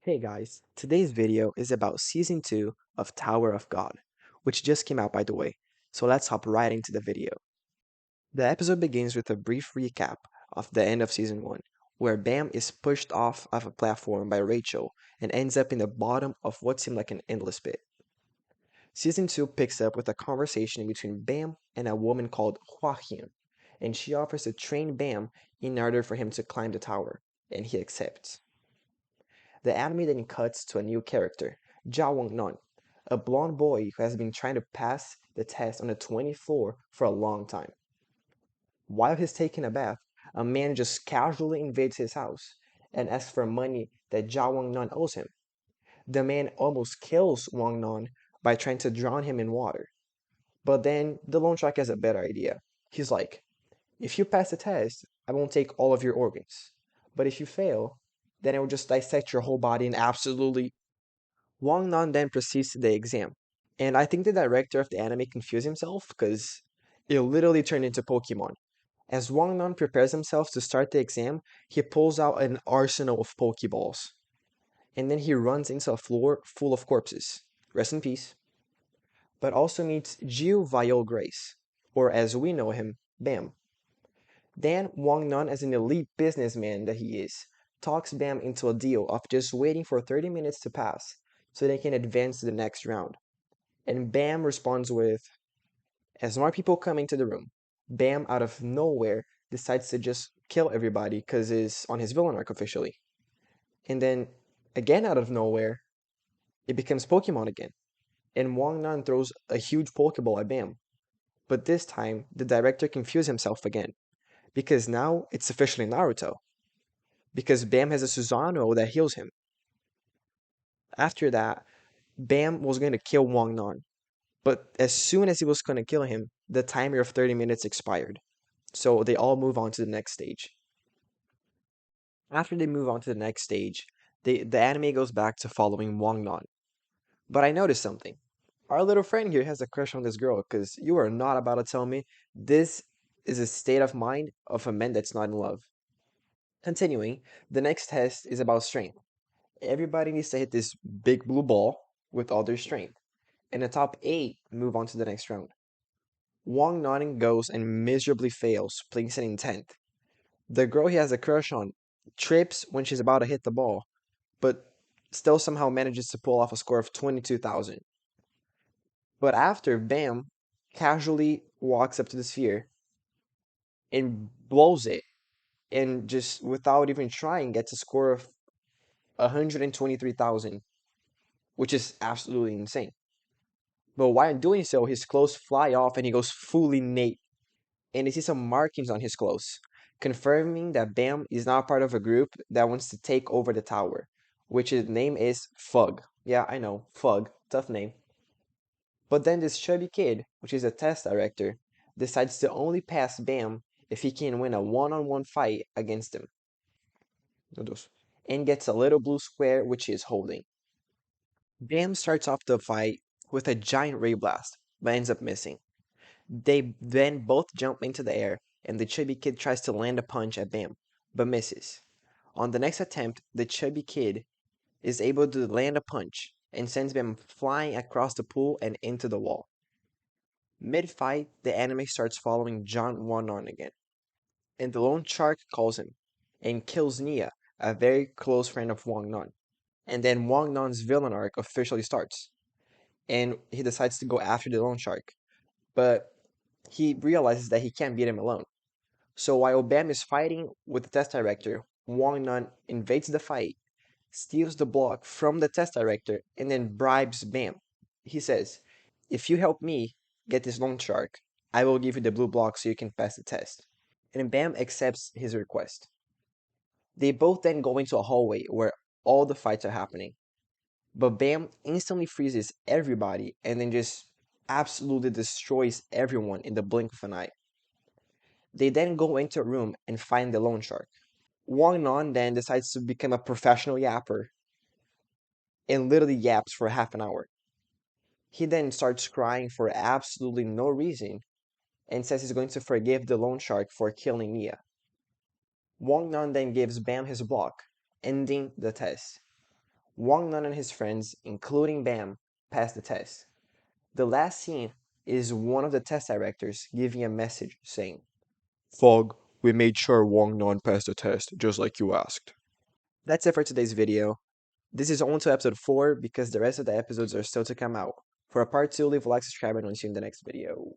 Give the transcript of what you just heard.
Hey guys, today's video is about Season 2 of Tower of God, which just came out by the way, so let's hop right into the video. The episode begins with a brief recap of the end of Season 1, where Bam is pushed off of a platform by Rachel and ends up in the bottom of what seemed like an endless pit. Season 2 picks up with a conversation between Bam and a woman called Joaquin, and she offers to train Bam in order for him to climb the tower, and he accepts. The anime then cuts to a new character, Ja Wong-non, a blonde boy who has been trying to pass the test on the 20th floor for a long time. While he's taking a bath, a man just casually invades his house and asks for money that Ja Wong-non owes him. The man almost kills Wong-non by trying to drown him in water. But then the loan shark has a better idea. He's like, if you pass the test, I won't take all of your organs. But if you fail, then I will just dissect your whole body and absolutely. Wang Nan then proceeds to the exam. And I think the director of the anime confused himself because it literally turned into Pokemon. As Wang Nan prepares himself to start the exam, he pulls out an arsenal of Pokeballs. And then he runs into a floor full of corpses. Rest in peace. But also meets Jiu Viol Grace, or as we know him, Bam. Then Wang Nan, as an elite businessman that he is, talks Bam into a deal of just waiting for 30 minutes to pass so they can advance to the next round. And Bam responds with, as more people come into the room, Bam out of nowhere decides to just kill everybody because he's on his villain arc officially. And then, again out of nowhere, it becomes Pokemon again. And Wang Nan throws a huge Pokeball at Bam. But this time, the director confused himself again. Because now it's officially Naruto. Because Bam has a Susanoo that heals him. After that, Bam was going to kill Wang Nan. But as soon as he was going to kill him, the timer of 30 minutes expired. So they all move on to the next stage. After they move on to the next stage, the anime goes back to following Wang Nan. But I noticed something. Our little friend here has a crush on this girl because you are not about to tell me this is a state of mind of a man that's not in love. Continuing, the next test is about strength. Everybody needs to hit this big blue ball with all their strength. And the top 8 move on to the next round. Wang Nan goes and miserably fails, placing in 10th. The girl he has a crush on trips when she's about to hit the ball, but still somehow manages to pull off a score of 22,000. But after, Bam casually walks up to the sphere and blows it, and just without even trying gets a score of 123,000, which is absolutely insane. But while doing so, his clothes fly off and he goes fully naked, and you see some markings on his clothes, confirming that Bam is now part of a group that wants to take over the tower, which his name is Fug. Yeah, I know, Fug, tough name. But then this chubby kid, which is a test director, decides to only pass Bam if he can win a one-on-one fight against him. And gets a little blue square which he is holding. Bam starts off the fight with a giant ray blast, but ends up missing. They then both jump into the air, and the chubby kid tries to land a punch at Bam, but misses. On the next attempt, the chubby kid is able to land a punch and sends Bam flying across the pool and into the wall. Mid-fight, the anime starts following John Won-on again, and the lone shark calls him and kills Nia, a very close friend of Wang Nan. And then Wang Nan's villain arc officially starts, and he decides to go after the lone shark, but he realizes that he can't beat him alone. So while Bam is fighting with the test director, Wang Nan invades the fight, steals the block from the test director, and then bribes Bam. He says, if you help me get this loan shark, I will give you the blue block so you can pass the test. And Bam accepts his request. They both then go into a hallway where all the fights are happening. But Bam instantly freezes everybody and then just absolutely destroys everyone in the blink of an eye. They then go into a room and find the loan shark. Wang Nan then decides to become a professional yapper and literally yaps for half an hour. He then starts crying for absolutely no reason and says he's going to forgive the loan shark for killing Nia. Wang Nan then gives Bam his block, ending the test. Wang Nun and his friends, including Bam, passed the test. The last scene is one of the test directors giving a message saying, "Fog, we made sure Wang Nun passed the test, just like you asked." That's it for today's video. This is on to episode 4 because the rest of the episodes are still to come out. For a part 2, leave a like, subscribe, and we'll see you in the next video.